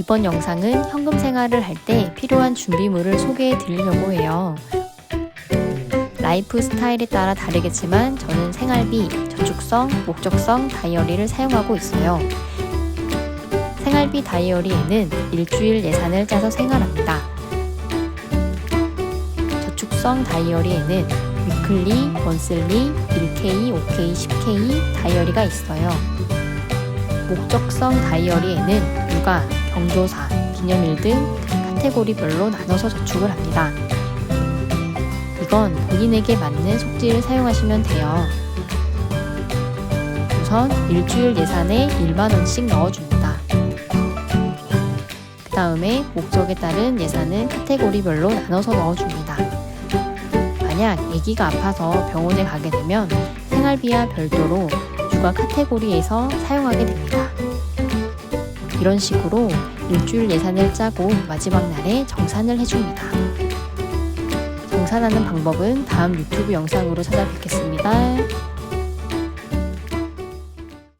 이번 영상은 현금 생활을 할 때 필요한 준비물을 소개해 드리려고 해요. 라이프 스타일에 따라 다르겠지만 저는 생활비, 저축성, 목적성 다이어리를 사용하고 있어요. 생활비 다이어리에는 일주일 예산을 짜서 생활합니다. 저축성 다이어리에는 위클리, 먼슬리, 1K, 5K, 10K 다이어리가 있어요. 목적성 다이어리에는 육아, 경조사, 기념일 등 카테고리별로 나눠서 저축을 합니다. 이건 본인에게 맞는 속지를 사용하시면 돼요. 우선 일주일 예산에 1만원씩 넣어줍니다. 그 다음에 목적에 따른 예산은 카테고리별로 나눠서 넣어줍니다. 만약 아기가 아파서 병원에 가게 되면 생활비와 별도로 육아 카테고리에서 사용하게 됩니다. 이런 식으로 일주일 예산을 짜고 마지막 날에 정산을 해줍니다. 정산하는 방법은 다음 유튜브 영상으로 찾아뵙겠습니다.